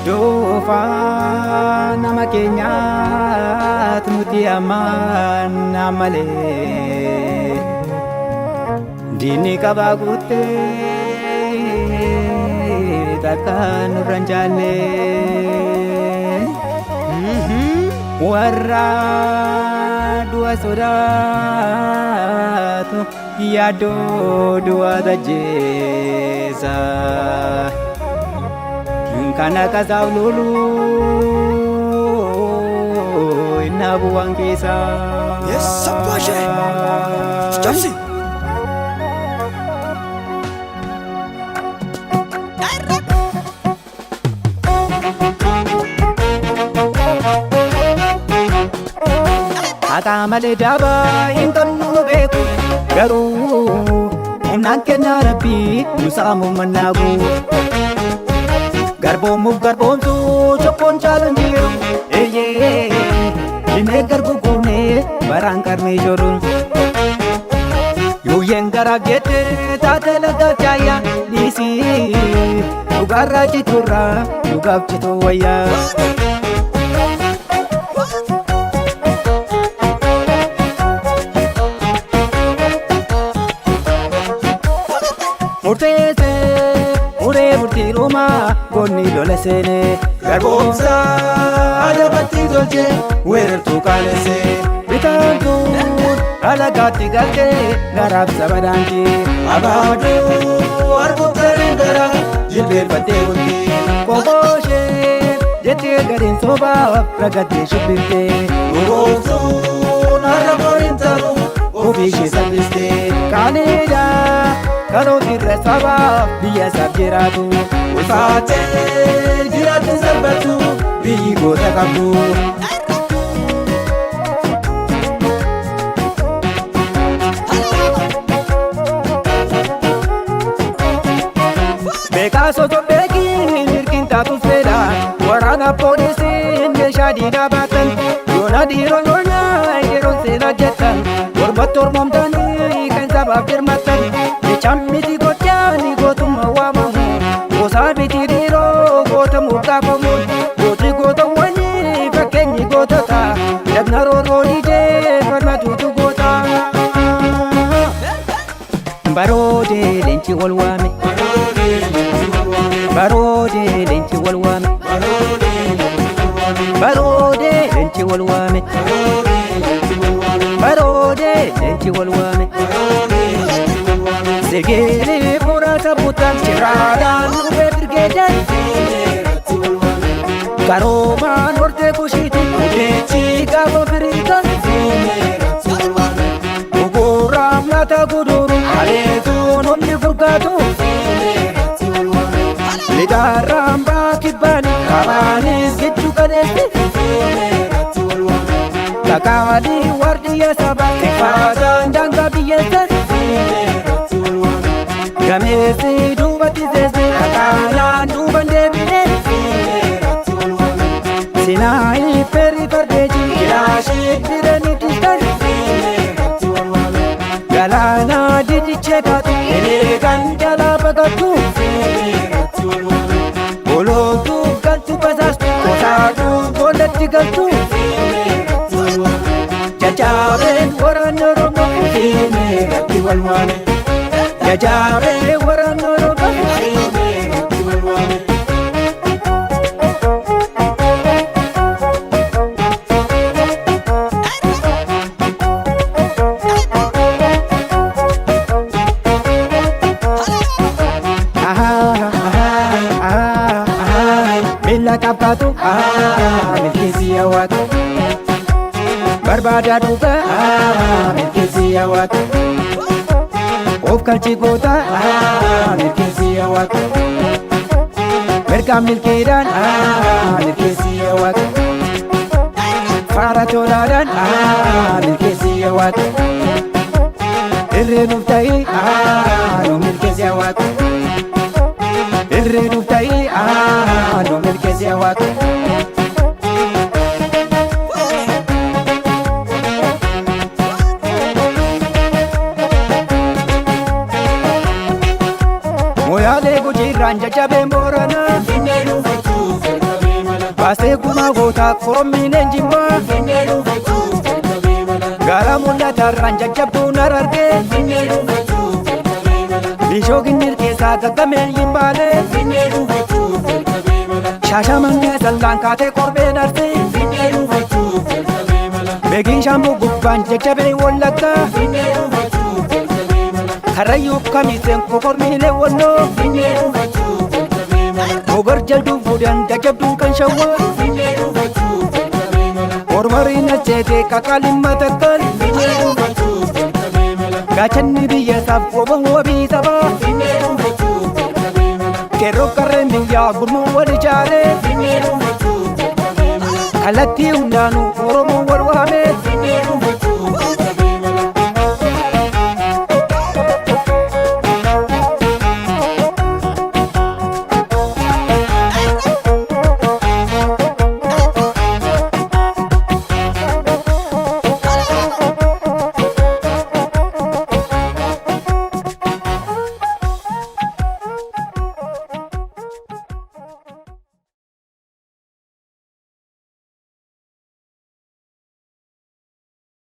Dofa nama keenyaat nuti ammaan malee diinni qabaa guuttee takkaan nurra hin jaalle warra du'a sodaatu yaaddoo du'a tajjeessa kana kasaaf lolu inna bu'aan keessa Sabbashee Jabsi Akka malee daabaa hin tolnu beeku garuu humnaan kennaa rabbii nu saamu mannaagu Garboomuuf garboomsuu cokkoon caalan jiru Dhimee garbu guunee baraan qarmee jiru Yuuyyeen garaaf jette taate lagaaf jaayyaa dhiisii dhugaarraa citurraa dhugaaf cituu wayyaa Murtii rumaa goonni lola seene garboomsa adabatti tolche weerartuu qaalesse bitaantuun alagaatti galtee garaaf saba daandii abaaduu arguuttariin gara jilbeeffattee bulti qoqooshee jettee gadiin sobaaf ragattee shubbirtee dhugoomsuun har'a boriin ta'u ofii ishee salphistee qaaniidhaa Kalau irra sabaaf biyya isaaf jiraatu ulfaatee jiraatti salphatu biyyi goota qabdu Beekaa soso beekiin hirkiin taatus fedha waraana poolisiin meeshaa diinaa baatan yoona dhiiroo yoonaa yeroon seena jettan Ormatti ormomtanii kan sabaaf dirmatan Chammiti gochaani gootuma waamamu Gosaa biti dhiiroo gootamuuf qaafamuun Gooti gootawwanii fakkeenyi gootota Jagna rooroo dhiijee falmatuutu goota Baroodee leenci wal waame Baroodee leenci wal waame Baroodee leenci wal waame Baroodee leenci wal waame Segele murata butan ciraadhaan dhufee birgeedhaan Qaroomaan hortee kushiiti Udeechi gaafa firiitan Gugurraam laata guduru Aleetuun humni furgaatu Lidaarraan baakibbaani Qabaanis gidduu qadeessi Kakaanii wardiyya sabaa Tikfaataan daangaa biyyeessan Gameessi duubatti seese akkanaan duuban deebine Sinaayi perri fardeeji ilaashii dirani distan Galaana didichee kaatu eleegan jalaa baqattu Olootuu galtu basaastu kotaatuu boolatti galtu Jajjaabeen waraanni Oromoo fiimee irratti wal waame Jajjaabee waraanni Oromoo fiimee irratti wal waame Mila kapatu milkisi awatu Barbada duga milkisi awatu Of kalchi gota milkisi awatu Merka milkiran milkisi awatu Fara toladan milkisi awatu Irre nuftai milkisi awatu Irre nuftai milkisi awatu Moyaalee Gujii irraan jajjabeen Booranaa Finfinnee dhuunfatu baasee gumaa gootaa korommiineen jimmaa gara mul'atarraan jajjabduun arargee bishoo ginnir keessaa gaggameen yimbaalee shaashamannee sallaan kaatee korbeen arsee beekiin shaambuu gubbaan jajjabee wallaggaa karrayyuu kamiseen kokormiilee walloo gobar jalduu fuudhan jajjabduun kan shawwaa mormariin acheetee kakaalin matakkal gaachanni biyyasaaf woban wabii sabaa kerroo qarreen biyyaa gurmuun wal ijaaree kallattii hundaanuu